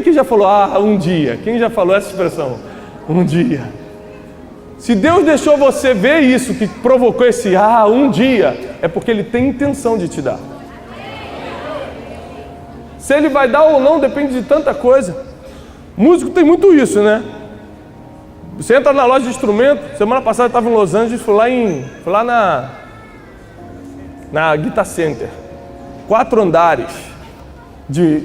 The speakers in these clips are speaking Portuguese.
aqui já falou, um dia? Quem já falou essa expressão? Um dia. Se Deus deixou você ver isso, que provocou esse um dia, é porque Ele tem intenção de te dar. Se Ele vai dar ou não, depende de tanta coisa. Músico tem muito isso, né? Você entra na loja de instrumento, semana passada eu estava em Los Angeles, fui lá na Guitar Center. 4 andares de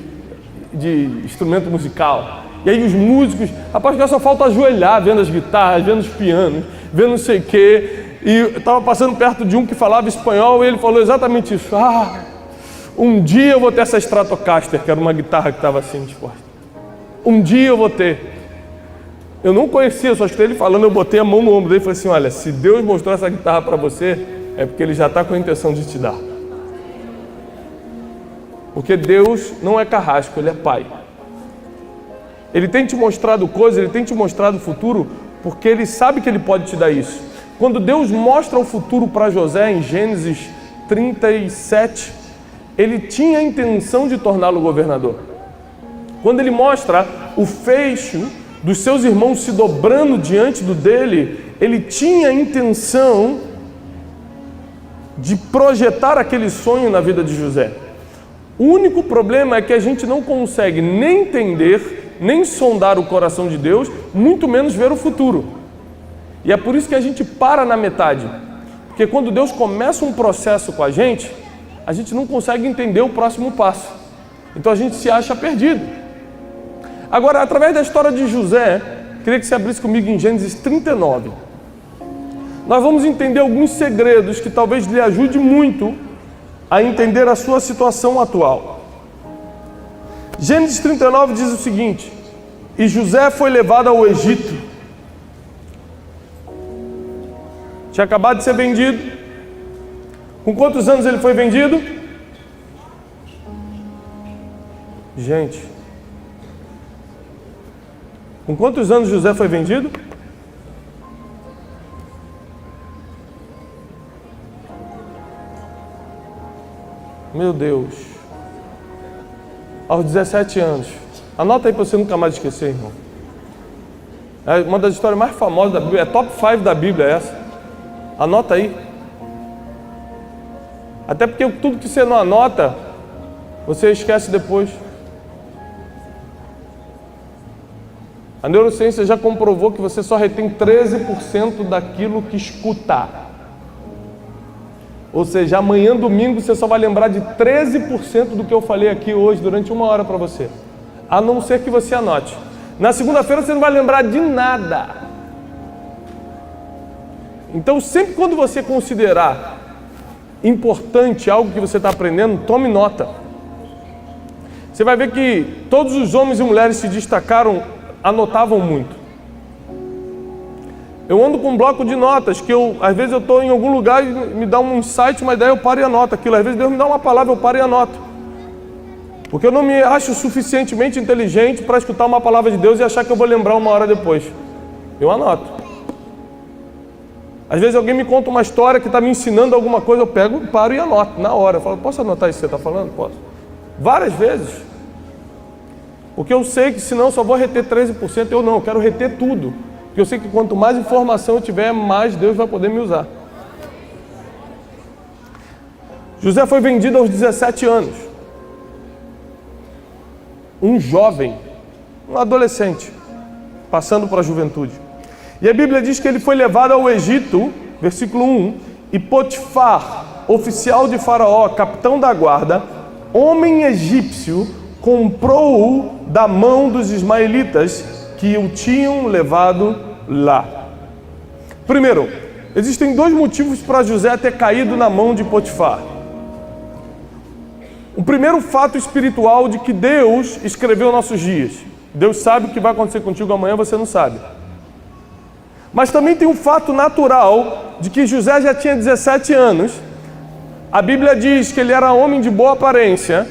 instrumento musical. E aí os músicos, rapaz, que só falta ajoelhar vendo as guitarras, vendo os pianos, vendo não sei o quê. E eu estava passando perto de um que falava espanhol e ele falou exatamente isso. Um dia eu vou ter essa Stratocaster, que era uma guitarra que estava assim disposta. Um dia eu vou ter. Eu não conhecia, só escutei ele falando, eu botei a mão no ombro dele e falei assim, olha, se Deus mostrou essa guitarra para você, é porque Ele já está com a intenção de te dar. Porque Deus não é carrasco, Ele é Pai. Ele tem te mostrado coisas, Ele tem te mostrado o futuro, porque Ele sabe que Ele pode te dar isso. Quando Deus mostra o futuro para José, em Gênesis 37, Ele tinha a intenção de torná-lo governador. Quando Ele mostra o fecho dos seus irmãos se dobrando diante dele, Ele tinha a intenção de projetar aquele sonho na vida de José. O único problema é que a gente não consegue nem entender, nem sondar o coração de Deus, muito menos ver o futuro. E é por isso que a gente para na metade. Porque quando Deus começa um processo com a gente não consegue entender o próximo passo. Então a gente se acha perdido. Agora, através da história de José, queria que você abrisse comigo em Gênesis 39. Nós vamos entender alguns segredos que talvez lhe ajude muito a entender a sua situação atual. Gênesis 39 diz o seguinte: e José foi levado ao Egito. Tinha acabado de ser vendido. Com quantos anos ele foi vendido? Gente, com quantos anos José foi vendido? Meu Deus. Aos 17 anos. Anota aí para você nunca mais esquecer, irmão. É uma das histórias mais famosas da Bíblia. É top 5 da Bíblia essa. Anota aí. Até porque tudo que você não anota, você esquece depois. A neurociência já comprovou que você só retém 13% daquilo que escuta. Ou seja, amanhã, domingo, você só vai lembrar de 13% do que eu falei aqui hoje, durante 1 hora para você. A não ser que você anote. Na segunda-feira você não vai lembrar de nada. Então, sempre quando você considerar importante algo que você está aprendendo, tome nota. Você vai ver que todos os homens e mulheres se destacaram, anotavam muito. Eu ando com um bloco de notas, que às vezes eu estou em algum lugar e me dá um insight, uma ideia, eu paro e anoto aquilo. Às vezes Deus me dá uma palavra, eu paro e anoto. Porque eu não me acho suficientemente inteligente para escutar uma palavra de Deus e achar que eu vou lembrar 1 hora depois. Eu anoto. Às vezes alguém me conta uma história que está me ensinando alguma coisa, eu pego, paro e anoto na hora. Eu falo, posso anotar isso que você está falando? Posso. Várias vezes. Porque eu sei que senão eu só vou reter 13%, eu quero reter tudo. Porque eu sei que quanto mais informação eu tiver, mais Deus vai poder me usar. José foi vendido aos 17 anos. Um jovem, um adolescente, passando para a juventude. E a Bíblia diz que ele foi levado ao Egito, versículo 1, e Potifar, oficial de Faraó, capitão da guarda, homem egípcio, comprou-o da mão dos ismaelitas que o tinham levado lá. Primeiro, existem 2 motivos para José ter caído na mão de Potifar. O primeiro fato espiritual de que Deus escreveu nossos dias. Deus sabe o que vai acontecer contigo amanhã, você não sabe. Mas também tem um fato natural de que José já tinha 17 anos. A Bíblia diz que ele era homem de boa aparência.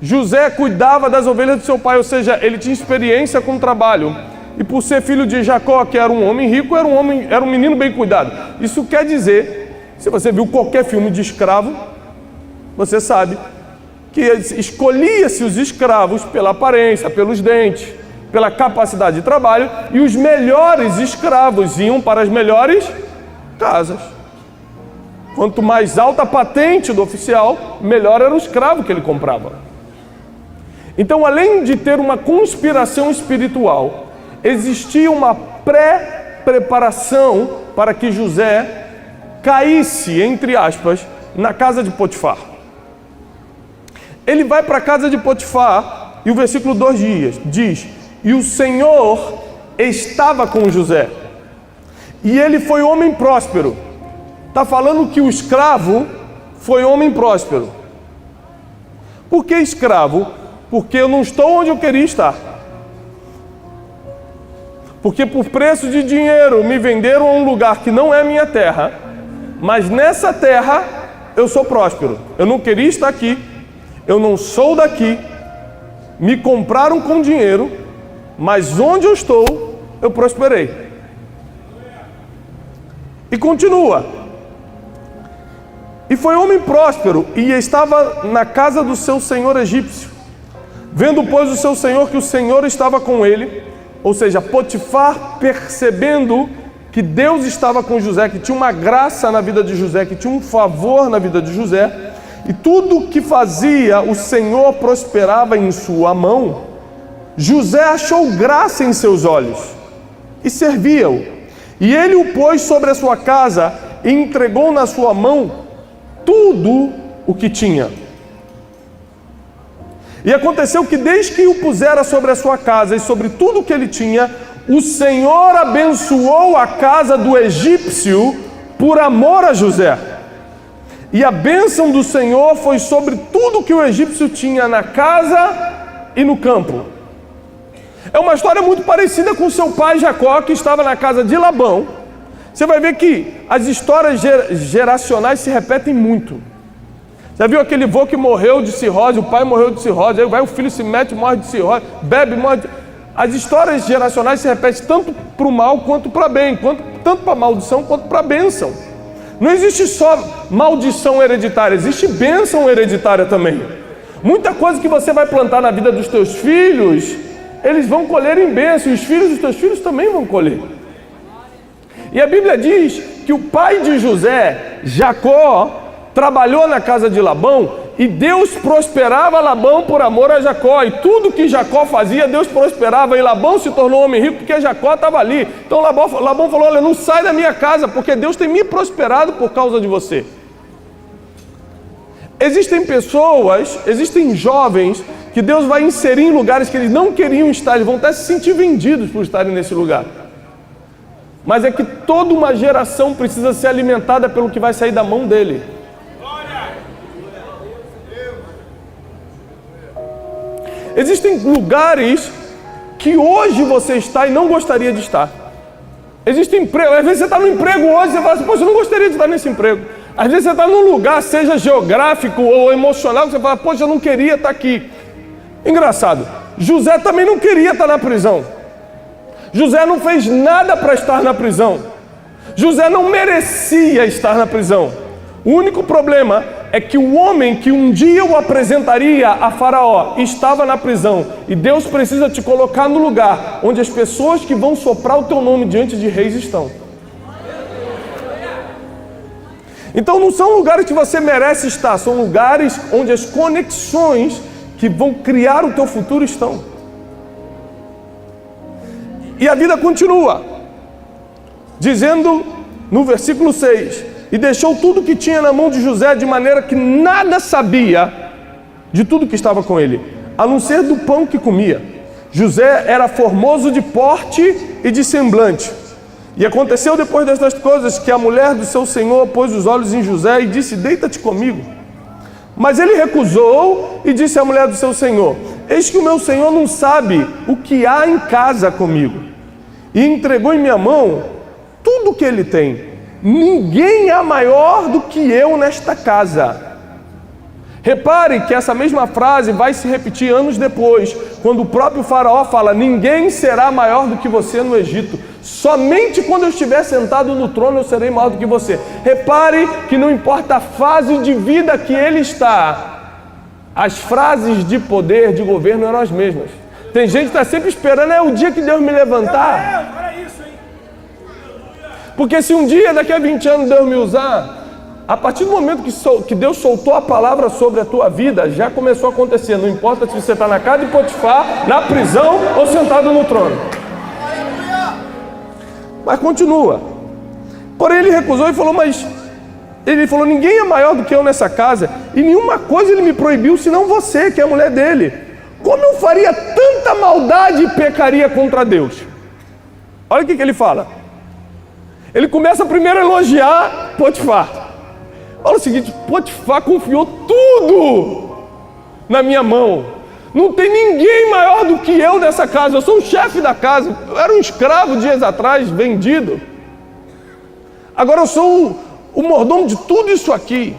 José cuidava das ovelhas do seu pai, ou seja, ele tinha experiência com o trabalho. E por ser filho de Jacó, que era um homem rico, era um menino bem cuidado. Isso quer dizer, se você viu qualquer filme de escravo, você sabe que escolhia-se os escravos pela aparência, pelos dentes, pela capacidade de trabalho, e os melhores escravos iam para as melhores casas. Quanto mais alta a patente do oficial, melhor era o escravo que ele comprava. Então, além de ter uma conspiração espiritual, existia uma pré-preparação para que José caísse, entre aspas, na casa de Potifar. Ele vai para a casa de Potifar e o versículo 2 diz: e o Senhor estava com José, e ele foi homem próspero. Está falando que o escravo foi homem próspero. Por que escravo? Porque eu não estou onde eu queria estar. Porque por preço de dinheiro me venderam a um lugar que não é minha terra, mas nessa terra eu sou próspero. Eu não queria estar aqui, eu não sou daqui, me compraram com dinheiro, mas onde eu estou, eu prosperei. E continua. E foi homem próspero, e estava na casa do seu senhor egípcio. Vendo, pois, o seu senhor que o Senhor estava com ele, ou seja, Potifar percebendo que Deus estava com José, que tinha uma graça na vida de José, que tinha um favor na vida de José, e tudo que fazia o Senhor prosperava em sua mão, José achou graça em seus olhos e servia-o. E ele o pôs sobre a sua casa e entregou na sua mão tudo o que tinha. E aconteceu que desde que o pusera sobre a sua casa e sobre tudo o que ele tinha, o Senhor abençoou a casa do egípcio por amor a José. E a bênção do Senhor foi sobre tudo que o egípcio tinha na casa e no campo. É uma história muito parecida com seu pai Jacó, que estava na casa de Labão. Você vai ver que as histórias geracionais se repetem muito. Já viu aquele vô que morreu de cirrose, o pai morreu de cirrose, aí vai o filho se mete, morre de cirrose, bebe, morre de... As histórias geracionais se repetem tanto para o mal quanto para o bem, tanto para a maldição quanto para a bênção. Não existe só maldição hereditária, existe bênção hereditária também. Muita coisa que você vai plantar na vida dos teus filhos, eles vão colher em bênção, e os filhos dos teus filhos também vão colher. E a Bíblia diz que o pai de José, Jacó, trabalhou na casa de Labão, e Deus prosperava Labão por amor a Jacó, e tudo que Jacó fazia, Deus prosperava, e Labão se tornou homem rico porque Jacó estava ali. Então Labão falou: olha, não sai da minha casa, porque Deus tem me prosperado por causa de você. Existem pessoas, existem jovens, que Deus vai inserir em lugares que eles não queriam estar, eles vão até se sentir vendidos por estarem nesse lugar. Mas é que toda uma geração precisa ser alimentada pelo que vai sair da mão dele. Existem lugares que hoje você está e não gostaria de estar. Existe emprego, às vezes você está no emprego hoje e você fala assim: poxa, eu não gostaria de estar nesse emprego. Às vezes você está num lugar, seja geográfico ou emocional, que você fala: poxa, eu não queria estar aqui. Engraçado, José também não queria estar na prisão. José não fez nada para estar na prisão. José não merecia estar na prisão. O único problema é que o homem que um dia o apresentaria a Faraó estava na prisão. E Deus precisa te colocar no lugar onde as pessoas que vão soprar o teu nome diante de reis estão. Então não são lugares que você merece estar, são lugares onde as conexões que vão criar o teu futuro estão. E a vida continua, dizendo no versículo 6: e deixou tudo que tinha na mão de José, de maneira que nada sabia de tudo que estava com ele, a não ser do pão que comia. José era formoso de porte e de semblante. E aconteceu depois destas coisas que a mulher do seu senhor pôs os olhos em José e disse: deita-te comigo. Mas ele recusou e disse à mulher do seu senhor: eis que o meu senhor não sabe o que há em casa comigo. E entregou em minha mão tudo o que ele tem. Ninguém é maior do que eu nesta casa. Repare que essa mesma frase vai se repetir anos depois, quando o próprio Faraó fala: ninguém será maior do que você no Egito. Somente quando eu estiver sentado no trono eu serei maior do que você. Repare que não importa a fase de vida que ele está, As frases de poder, de governo eram as mesmas. Tem gente que está sempre esperando, é o dia que Deus me levantar. Porque se um dia, daqui a 20 anos, Deus me usar, a partir do momento que Deus soltou a palavra sobre a tua vida, já começou a acontecer. Não importa se você está na casa de Potifar, na prisão ou sentado no trono. Mas continua. Porém ele recusou e falou, ninguém é maior do que eu nessa casa, e nenhuma coisa ele me proibiu, senão você, que é a mulher dele. Como eu faria tanta maldade e pecaria contra Deus? Olha o que ele fala. Ele começa primeiro a elogiar Potifar. Olha o seguinte, Potifar confiou tudo na minha mão. Não tem ninguém maior do que eu nessa casa. Eu sou o chefe da casa. Eu era um escravo dias atrás, vendido. Agora eu sou o mordomo de tudo isso aqui.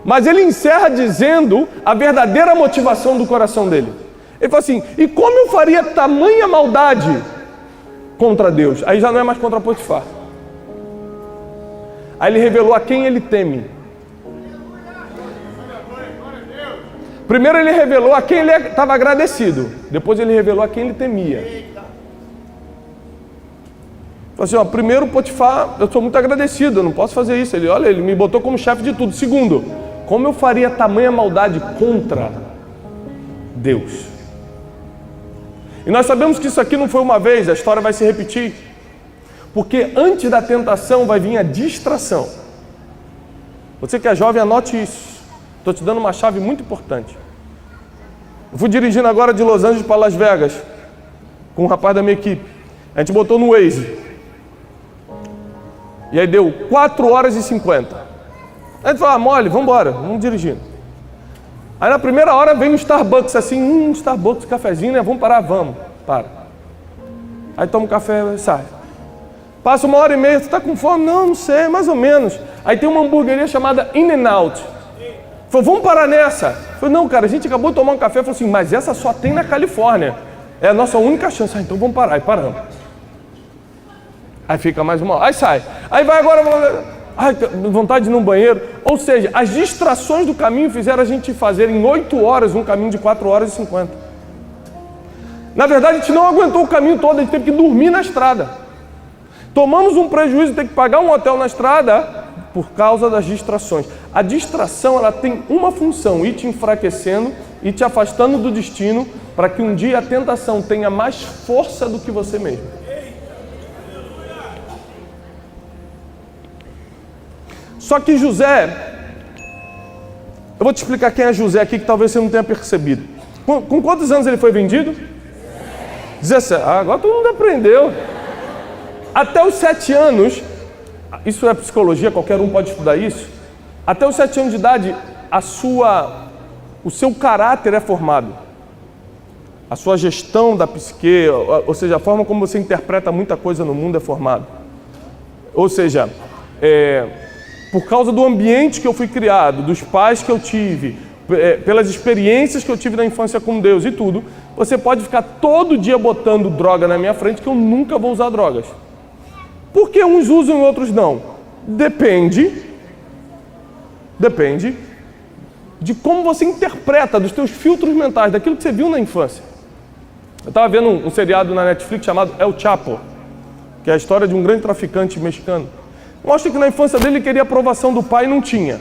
Mas ele encerra dizendo a verdadeira motivação do coração dele. Ele fala assim, e como eu faria tamanha maldade contra Deus? Aí já não é mais contra Potifar. Aí ele revelou a quem ele teme. Primeiro ele revelou a quem ele estava agradecido. Depois ele revelou a quem ele temia. Falou assim, primeiro Potifar, eu sou muito agradecido, eu não posso fazer isso. Ele me botou como chefe de tudo. Segundo, como eu faria tamanha maldade contra Deus? E nós sabemos que isso aqui não foi uma vez, a história vai se repetir. Porque antes da tentação vai vir a distração. Você que é jovem, anote isso. Estou te dando uma chave muito importante. Eu fui dirigindo agora de Los Angeles para Las Vegas com um rapaz da minha equipe. A gente botou no Waze. E aí deu 4 horas e 50. A gente falou, mole, vamos embora, vamos dirigindo. Aí na primeira hora vem um Starbucks assim, Starbucks, cafezinho, né? Vamos parar, vamos. Para. Aí toma um café e sai. Passa 1h30, você está com fome? Não sei, mais ou menos. Aí tem uma hamburgueria chamada In-N-Out. Falou, vamos parar nessa. Falei, não, cara, a gente acabou de tomar um café. Falou assim, mas essa só tem na Califórnia. É a nossa única chance. Então vamos parar. Aí paramos. Aí fica mais 1 hora. Aí sai. Aí vai agora. Ai, vontade de ir no banheiro. Ou seja, as distrações do caminho fizeram a gente fazer em 8 horas um caminho de 4 horas e 50. Na verdade, a gente não aguentou o caminho todo. A gente teve que dormir na estrada. Tomamos um prejuízo de ter que pagar um hotel na estrada por causa das distrações. A distração, ela tem uma função, ir te enfraquecendo e te afastando do destino, para que um dia a tentação tenha mais força do que você mesmo. Só que José, eu vou te explicar quem é José aqui, que talvez você não tenha percebido. Com quantos anos ele foi vendido? 17. Agora todo mundo aprendeu. Até os 7 anos, isso é psicologia, qualquer um pode estudar isso. Até os 7 anos de idade, o seu caráter é formado. A sua gestão da psique, ou seja, a forma como você interpreta muita coisa no mundo é formada. Ou seja, por causa do ambiente que eu fui criado, dos pais que eu tive, pelas experiências que eu tive na infância com Deus e tudo, você pode ficar todo dia botando droga na minha frente que eu nunca vou usar drogas. Por que uns usam e outros não? Depende de como você interpreta, dos teus filtros mentais, daquilo que você viu na infância. Eu estava vendo um seriado na Netflix chamado El Chapo, que é a história de um grande traficante mexicano. Mostra que na infância dele ele queria a aprovação do pai e não tinha.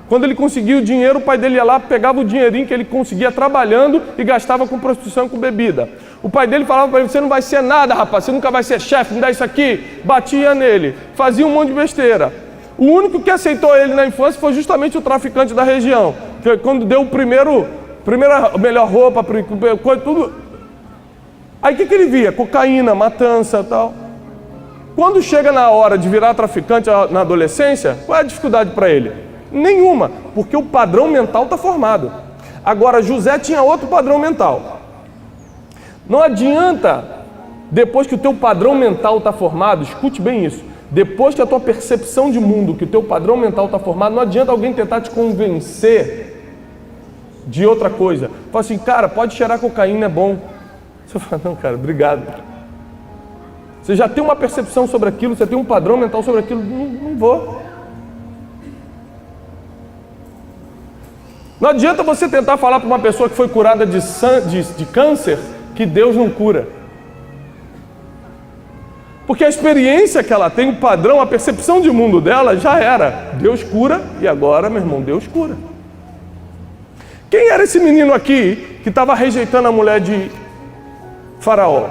Quando ele conseguia o dinheiro, o pai dele ia lá, pegava o dinheirinho que ele conseguia trabalhando e gastava com prostituição e com bebida. O pai dele falava para ele, você não vai ser nada, rapaz, você nunca vai ser chefe, me dá isso aqui. Batia nele, fazia um monte de besteira. O único que aceitou ele na infância foi justamente o traficante da região, que quando deu primeira melhor roupa, tudo. Aí o que ele via? Cocaína, matança e tal. Quando chega na hora de virar traficante na adolescência, qual é a dificuldade para ele? Nenhuma, porque o padrão mental está formado. Agora, José tinha outro padrão mental. Não adianta, depois que o teu padrão mental está formado, escute bem isso, depois que a tua percepção de mundo, que o teu padrão mental está formado, não adianta alguém tentar te convencer de outra coisa. Fala assim, cara, pode cheirar cocaína, é bom. Você fala, não, cara, obrigado. Você já tem uma percepção sobre aquilo, você tem um padrão mental sobre aquilo, não vou. Não adianta você tentar falar para uma pessoa que foi curada de câncer que Deus não cura. Porque a experiência que ela tem, o padrão, a percepção de mundo dela já era. Deus cura e agora, meu irmão, Deus cura. Quem era esse menino aqui que estava rejeitando a mulher de Faraó?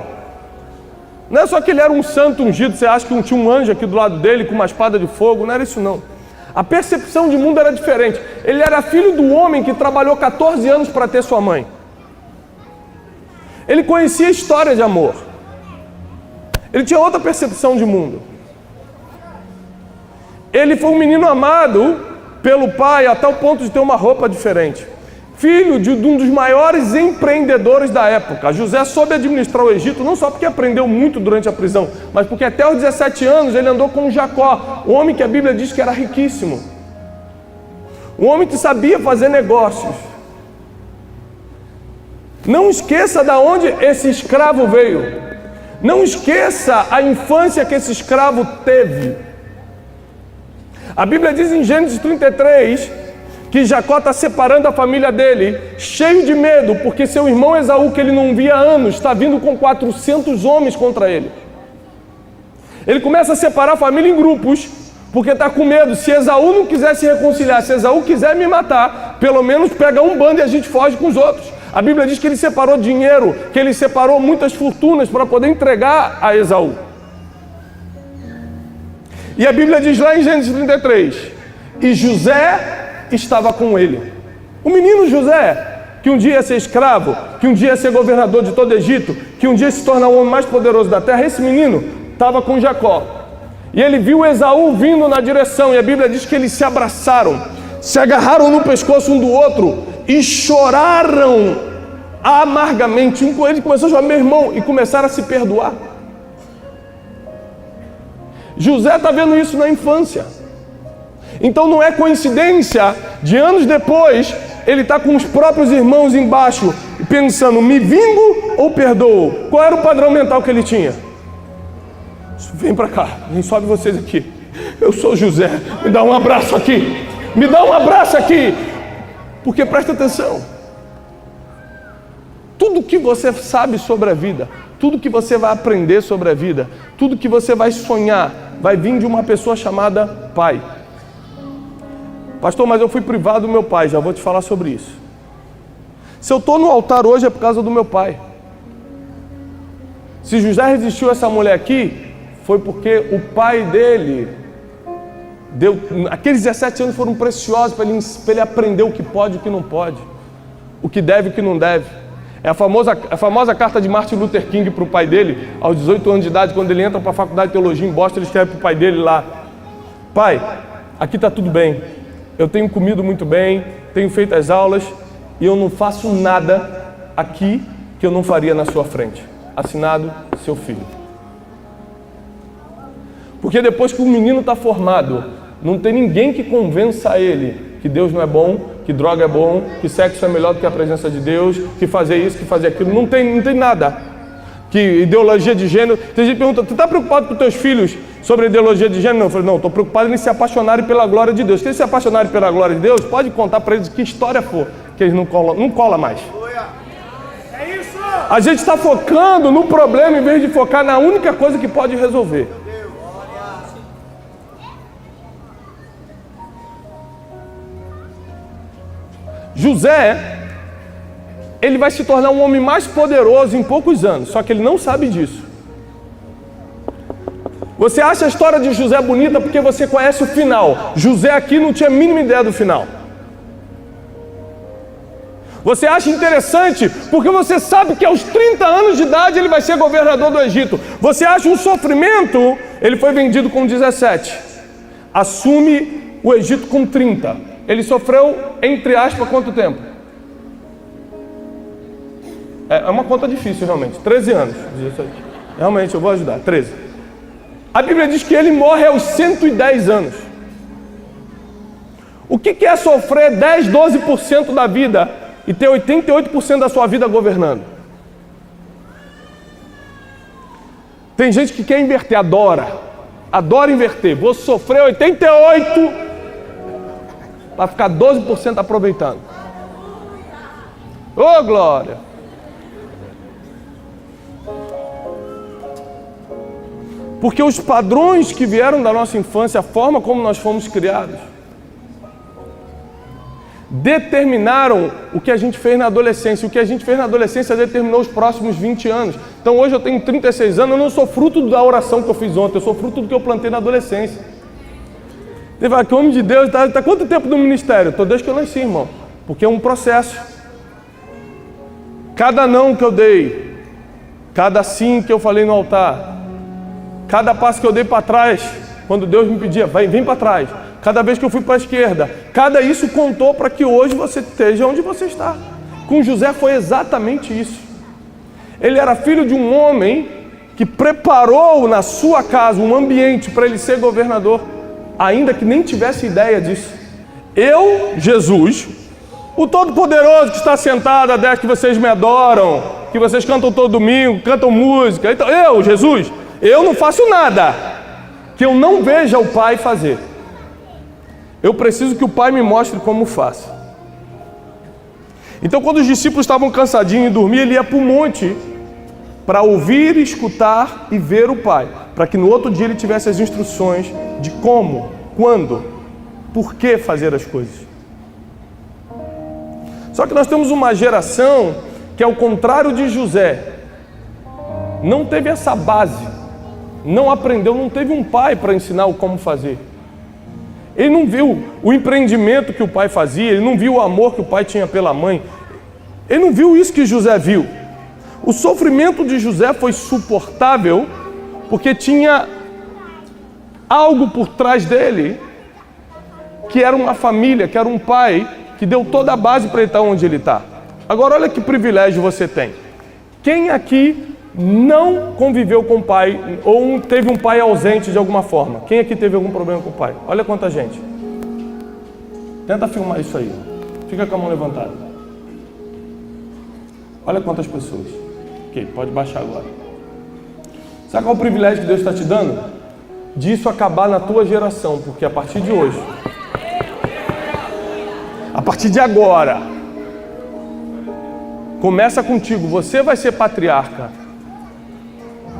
Não é só que ele era um santo ungido, você acha que tinha um anjo aqui do lado dele com uma espada de fogo, não era isso não. A percepção de mundo era diferente. Ele era filho do homem que trabalhou 14 anos para ter sua mãe. Ele conhecia a história de amor. Ele tinha outra percepção de mundo. Ele foi um menino amado pelo pai até o ponto de ter uma roupa diferente. Filho de um dos maiores empreendedores da época. José soube administrar o Egito, não só porque aprendeu muito durante a prisão, mas porque até os 17 anos ele andou com Jacó, o homem que a Bíblia diz que era riquíssimo. Um homem que sabia fazer negócios. Não esqueça de onde esse escravo veio. Não esqueça a infância que esse escravo teve. A Bíblia diz em Gênesis 33 que Jacó está separando a família dele, cheio de medo, porque seu irmão Esaú, que ele não via há anos, está vindo com 400 homens contra ele. Ele começa a separar a família em grupos, porque está com medo. Se Esaú não quiser se reconciliar, se Esaú quiser me matar, pelo menos pega um bando e a gente foge com os outros. A Bíblia diz que ele separou dinheiro, que ele separou muitas fortunas para poder entregar a Esaú. E a Bíblia diz lá em Gênesis 33, e José estava com ele. O menino José, que um dia ia ser escravo, que um dia ia ser governador de todo o Egito, que um dia ia se tornar o homem mais poderoso da terra, esse menino estava com Jacó. E ele viu Esaú vindo na direção, e a Bíblia diz que eles se abraçaram, se agarraram no pescoço um do outro e choraram amargamente. Um com ele começou a chorar, meu irmão, e começaram a se perdoar. José está vendo isso na infância. Então não é coincidência de anos depois ele está com os próprios irmãos embaixo pensando, me vingo ou perdoo? Qual era o padrão mental que ele tinha? Vem para cá, vem, sobe vocês aqui. Eu sou José, me dá um abraço aqui. Me dá um abraço aqui. Porque presta atenção. Tudo que você sabe sobre a vida, tudo que você vai aprender sobre a vida, tudo que você vai sonhar, vai vir de uma pessoa chamada pai. Pastor, mas eu fui privado do meu pai, já vou te falar sobre isso. Se eu estou no altar hoje é por causa do meu pai. Se José resistiu a essa mulher aqui, foi porque o pai dele deu... Aqueles 17 anos foram preciosos para ele aprender o que pode e o que não pode, o que deve e o que não deve. É a famosa carta de Martin Luther King para o pai dele, aos 18 anos de idade, quando ele entra para a faculdade de teologia em Boston, ele escreve para o pai dele lá: pai, aqui está tudo bem. Eu tenho comido muito bem, tenho feito as aulas e eu não faço nada aqui que eu não faria na sua frente. Assinado, seu filho. Porque depois que o menino está formado, não tem ninguém que convença ele que Deus não é bom, que droga é bom, que sexo é melhor do que a presença de Deus, que fazer isso, que fazer aquilo. Não tem nada. Que ideologia de gênero. Tem gente que pergunta, tu está preocupado com os teus filhos sobre ideologia de gênero? Não, eu falei, não, estou preocupado em se apaixonarem pela glória de Deus. Se eles se apaixonarem pela glória de Deus, pode contar para eles que história for, que eles não cola mais. É isso! A gente está focando no problema em vez de focar na única coisa que pode resolver. José, ele vai se tornar um homem mais poderoso em poucos anos, só que ele não sabe disso. Você acha a história de José bonita porque você conhece o final. José aqui não tinha a mínima ideia do final. Você acha interessante porque você sabe que aos 30 anos de idade ele vai ser governador do Egito. Você acha um sofrimento, ele foi vendido com 17. Assume o Egito com 30. Ele sofreu, entre aspas, quanto tempo? É uma conta difícil, realmente. 13 anos. Realmente, eu vou ajudar. 13. A Bíblia diz que ele morre aos 110 anos. O que é sofrer 10, 12% da vida e ter 88% da sua vida governando? Tem gente que quer inverter, adora inverter. Vou sofrer 88% para ficar 12% aproveitando. Ô, glória! Porque os padrões que vieram da nossa infância, a forma como nós fomos criados, determinaram o que a gente fez na adolescência. O que a gente fez na adolescência determinou os próximos 20 anos. Então hoje eu tenho 36 anos, eu não sou fruto da oração que eu fiz ontem, eu sou fruto do que eu plantei na adolescência. Você fala que o homem de Deus está quanto tempo no ministério? Estou desde que eu nasci, irmão. Porque é um processo. Cada não que eu dei, cada sim que eu falei no altar, cada passo que eu dei para trás, quando Deus me pedia, vem para trás. Cada vez que eu fui para a esquerda, cada isso contou para que hoje você esteja onde você está. Com José foi exatamente isso. Ele era filho de um homem que preparou na sua casa um ambiente para ele ser governador, ainda que nem tivesse ideia disso. Eu, Jesus, o Todo-Poderoso que está sentado à destra, que vocês me adoram, que vocês cantam todo domingo, cantam música. Então, eu, Jesus, eu não faço nada que eu não veja o Pai fazer. Eu preciso que o Pai me mostre como faça. Então, quando os discípulos estavam cansadinhos e dormiam, ele ia para o monte para ouvir, escutar e ver o Pai, para que no outro dia ele tivesse as instruções de como, quando, por que fazer as coisas. Só que nós temos uma geração que, ao contrário de José, não teve essa base, não aprendeu, não teve um pai para ensinar o como fazer. Ele não viu o empreendimento que o pai fazia, ele não viu o amor que o pai tinha pela mãe, ele não viu isso que José viu. O sofrimento de José foi suportável porque tinha algo por trás dele, que era uma família, que era um pai que deu toda a base para ele estar onde ele está. Agora olha que privilégio você tem. Quem aqui não conviveu com o pai ou teve um pai ausente de alguma forma? Quem aqui teve algum problema com o pai? Olha quanta gente. Tenta filmar isso aí. Fica com a mão levantada. Olha quantas pessoas. Ok, pode baixar agora. Sabe qual é o privilégio que Deus está te dando? Disso acabar na tua geração, porque a partir de hoje, a partir de agora, começa contigo, você vai ser patriarca.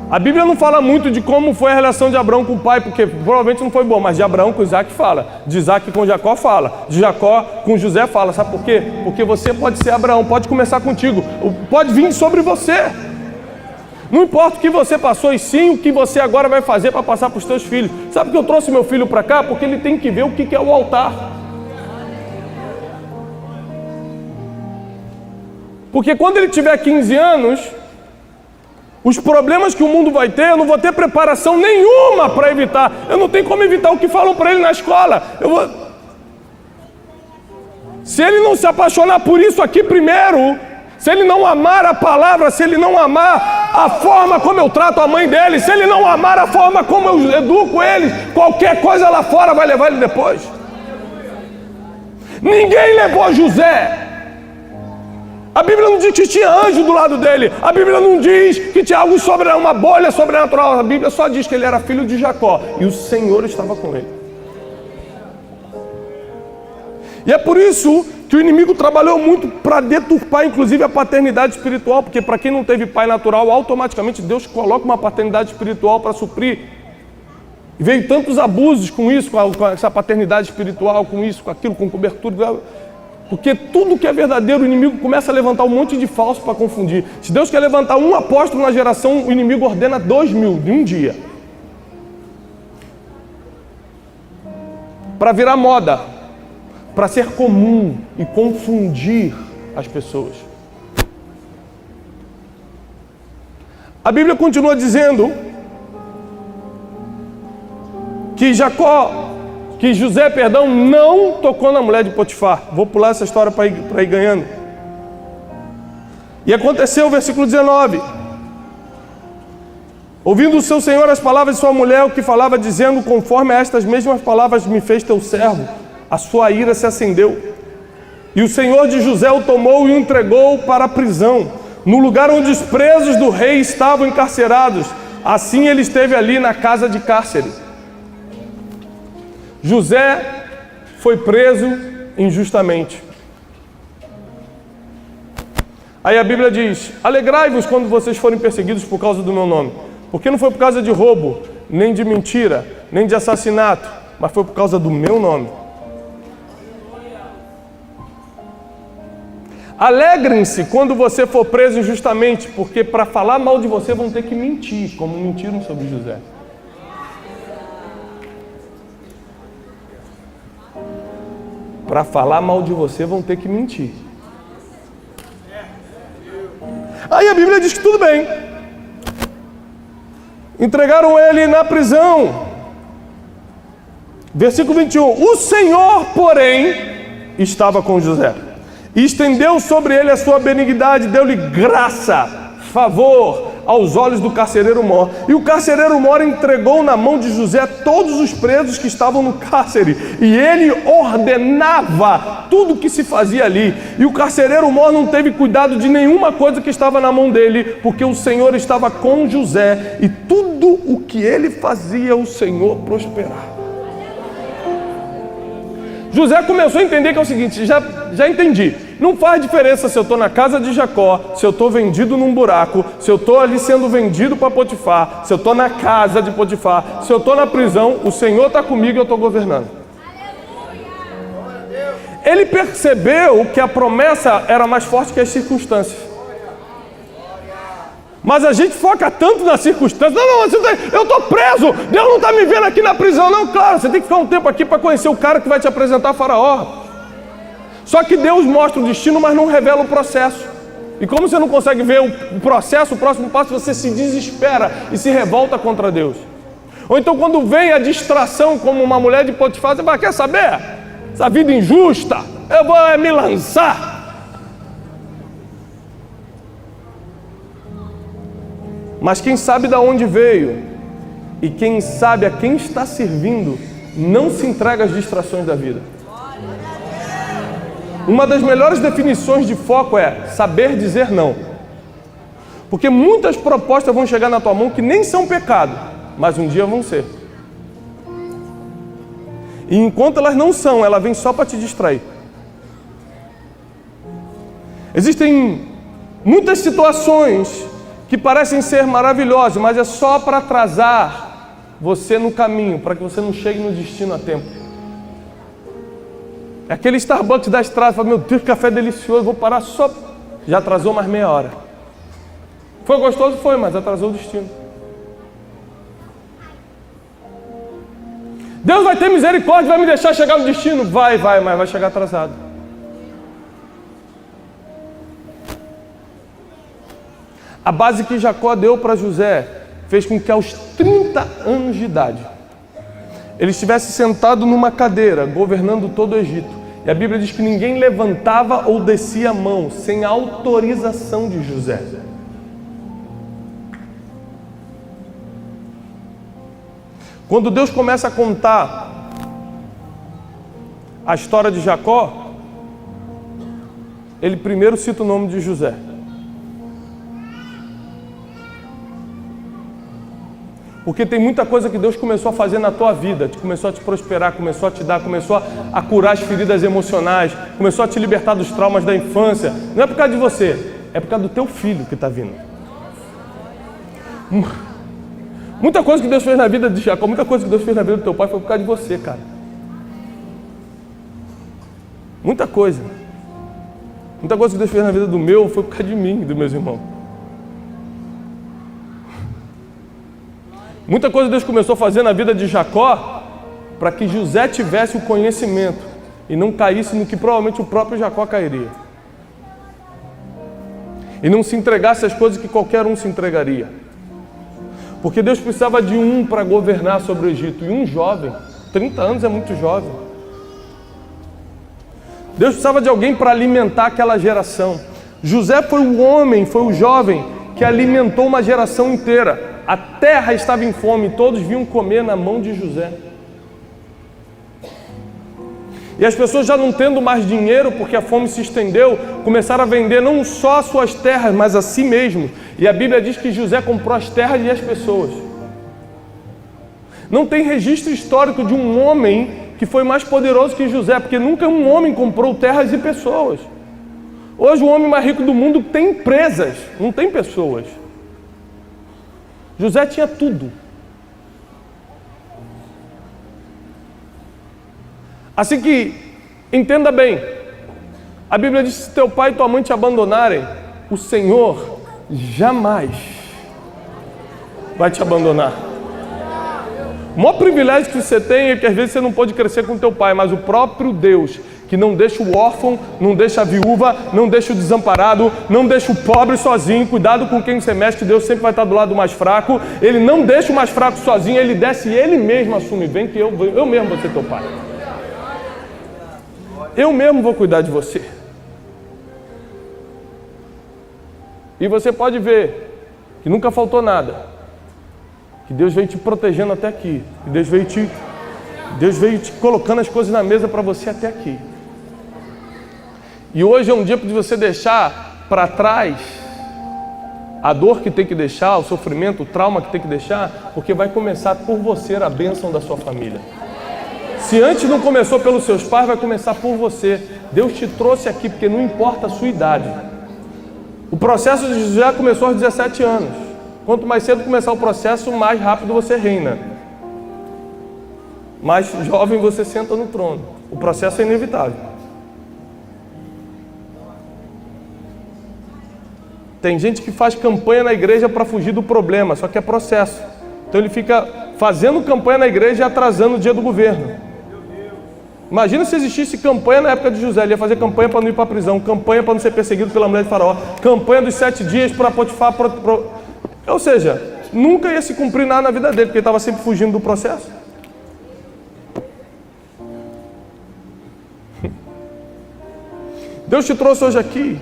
A Bíblia não fala muito de como foi a relação de Abraão com o pai, porque provavelmente não foi boa, mas de Abraão com Isaac fala, de Isaac com Jacó fala, de Jacó com José fala. Sabe por quê? Porque você pode ser Abraão, pode começar contigo, pode vir sobre você. Não importa o que você passou, e sim o que você agora vai fazer para passar para os teus filhos. Sabe que eu trouxe meu filho para cá? Porque ele tem que ver o que é o altar. Porque quando ele tiver 15 anos, os problemas que o mundo vai ter, eu não vou ter preparação nenhuma para evitar. Eu não tenho como evitar o que falam para ele na escola. Se ele não se apaixonar por isso aqui primeiro, se ele não amar a palavra, se ele não amar a forma como eu trato a mãe dele, se ele não amar a forma como eu educo ele, qualquer coisa lá fora vai levar ele depois. Ninguém levou José. A Bíblia não diz que tinha anjo do lado dele. A Bíblia não diz que tinha algo uma bolha sobrenatural. A Bíblia só diz que ele era filho de Jacó e o Senhor estava com ele. E é por isso que o inimigo trabalhou muito para deturpar, inclusive, a paternidade espiritual, porque para quem não teve pai natural, automaticamente Deus coloca uma paternidade espiritual para suprir. E veio tantos abusos com isso, com essa paternidade espiritual, com isso, com aquilo, com cobertura. Porque tudo que é verdadeiro, o inimigo começa a levantar um monte de falso para confundir. Se Deus quer levantar um apóstolo na geração, o inimigo ordena 2.000 em um dia. Para virar moda, para ser comum e confundir as pessoas. A Bíblia continua dizendo que José, não tocou na mulher de Potifar. Vou pular essa história para ir ganhando. E aconteceu, versículo 19. Ouvindo o seu senhor as palavras de sua mulher, o que falava, dizendo, conforme a estas mesmas palavras me fez teu servo, a sua ira se acendeu. E o senhor de José o tomou e o entregou para a prisão, no lugar onde os presos do rei estavam encarcerados. Assim ele esteve ali na casa de cárcere. José foi preso injustamente. Aí a Bíblia diz: alegrai-vos quando vocês forem perseguidos por causa do meu nome. Porque não foi por causa de roubo, nem de mentira, nem de assassinato, mas foi por causa do meu nome. Alegrem-se quando você for preso injustamente, porque para falar mal de você vão ter que mentir, como mentiram sobre José. Para falar mal de você vão ter que mentir. Aí a Bíblia diz que tudo bem. Entregaram ele na prisão. Versículo 21. O Senhor, porém, estava com José. E estendeu sobre ele a sua benignidade, deu-lhe graça, favor aos olhos do carcereiro mor. E o carcereiro mor entregou na mão de José todos os presos que estavam no cárcere. E ele ordenava tudo o que se fazia ali. E o carcereiro mor não teve cuidado de nenhuma coisa que estava na mão dele, porque o Senhor estava com José. E tudo o que ele fazia, o Senhor prosperava. José começou a entender que é o seguinte: já entendi. Não faz diferença se eu estou na casa de Jacó, se eu estou vendido num buraco, se eu estou ali sendo vendido para Potifar, se eu estou na casa de Potifar, se eu estou na prisão, o Senhor está comigo e eu estou governando. Ele percebeu que a promessa era mais forte que as circunstâncias. Mas a gente foca tanto nas circunstâncias. Não, eu estou preso, Deus não está me vendo aqui na prisão. Não, claro, você tem que ficar um tempo aqui para conhecer o cara que vai te apresentar a Faraó. Só que Deus mostra o destino, mas não revela o processo. E como você não consegue ver o processo, o próximo passo, você se desespera e se revolta contra Deus. Ou então quando vem a distração, como uma mulher de Potifar, você fala: quer saber? Essa vida injusta, eu vou me lançar. Mas quem sabe de onde veio e quem sabe a quem está servindo, não se entrega às distrações da vida. Uma das melhores definições de foco é saber dizer não. Porque muitas propostas vão chegar na tua mão que nem são pecado, mas um dia vão ser. E enquanto elas não são, ela vem só para te distrair. Existem muitas situações que parecem ser maravilhosas, mas é só para atrasar você no caminho, para que você não chegue no destino a tempo. É aquele Starbucks da estrada, fala: meu Deus, que café delicioso, vou parar só. Já atrasou mais meia hora. Foi gostoso? Foi, mas atrasou o destino. Deus vai ter misericórdia, vai me deixar chegar no destino? Vai, mas vai chegar atrasado. A base que Jacó deu para José fez com que aos 30 anos de idade ele estivesse sentado numa cadeira, governando todo o Egito. E a Bíblia diz que ninguém levantava ou descia a mão sem a autorização de José. Quando Deus começa a contar a história de Jacó, ele primeiro cita o nome de José. Porque tem muita coisa que Deus começou a fazer na tua vida, começou a te prosperar, começou a te dar, começou a curar as feridas emocionais, começou a te libertar dos traumas da infância. Não é por causa de você, é por causa do teu filho que está vindo. Muita coisa que Deus fez na vida de Jacó, muita coisa que Deus fez na vida do teu pai foi por causa de você, cara. Muita coisa. Muita coisa que Deus fez na vida do meu foi por causa de mim e dos meus irmãos. Muita coisa Deus começou a fazer na vida de Jacó para que José tivesse o conhecimento e não caísse no que provavelmente o próprio Jacó cairia. E não se entregasse às coisas que qualquer um se entregaria. Porque Deus precisava de um para governar sobre o Egito. E um jovem, 30 anos é muito jovem. Deus precisava de alguém para alimentar aquela geração. José foi o homem, foi o jovem que alimentou uma geração inteira. A terra estava em fome, todos vinham comer na mão de José. E as pessoas, já não tendo mais dinheiro, porque a fome se estendeu, começaram a vender não só as suas terras, mas a si mesmo. E a Bíblia diz que José comprou as terras e as pessoas. Não tem registro histórico de um homem que foi mais poderoso que José, porque nunca um homem comprou terras e pessoas. Hoje o homem mais rico do mundo tem empresas, não tem pessoas. José tinha tudo. Assim que, entenda bem, a Bíblia diz que se teu pai e tua mãe te abandonarem, o Senhor jamais vai te abandonar. O maior privilégio que você tem é que às vezes você não pode crescer com teu pai, mas o próprio Deus, que não deixa o órfão, não deixa a viúva, não deixa o desamparado, não deixa o pobre sozinho, cuidado com quem você mexe, que Deus sempre vai estar do lado do mais fraco, Ele não deixa o mais fraco sozinho, Ele desce e Ele mesmo assume, vem que eu mesmo vou ser teu pai. Eu mesmo vou cuidar de você. E você pode ver que nunca faltou nada, que Deus veio te protegendo até aqui, que Deus veio te colocando as coisas na mesa para você até aqui. E hoje é um dia de você deixar para trás a dor que tem que deixar, o sofrimento, o trauma que tem que deixar, porque vai começar por você a bênção da sua família. Se antes não começou pelos seus pais, vai começar por você. Deus te trouxe aqui porque não importa a sua idade. O processo de José começou aos 17 anos. Quanto mais cedo começar o processo, mais rápido você reina. Mais jovem você senta no trono. O processo é inevitável. Tem gente que faz campanha na igreja para fugir do problema, só que é processo. Então ele fica fazendo campanha na igreja e atrasando o dia do governo. Imagina se existisse campanha na época de José. Ele ia fazer campanha para não ir para a prisão, campanha para não ser perseguido pela mulher de Faraó, campanha dos 7 dias para Potifar. Ou seja, nunca ia se cumprir nada na vida dele, porque ele estava sempre fugindo do processo. Deus te trouxe hoje aqui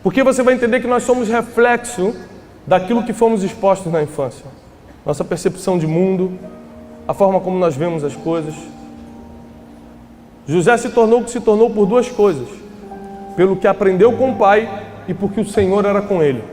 porque você vai entender que nós somos reflexo daquilo que fomos expostos na infância. Nossa percepção de mundo, a forma como nós vemos as coisas. José se tornou o que se tornou por 2 coisas: pelo que aprendeu com o pai e porque o Senhor era com ele.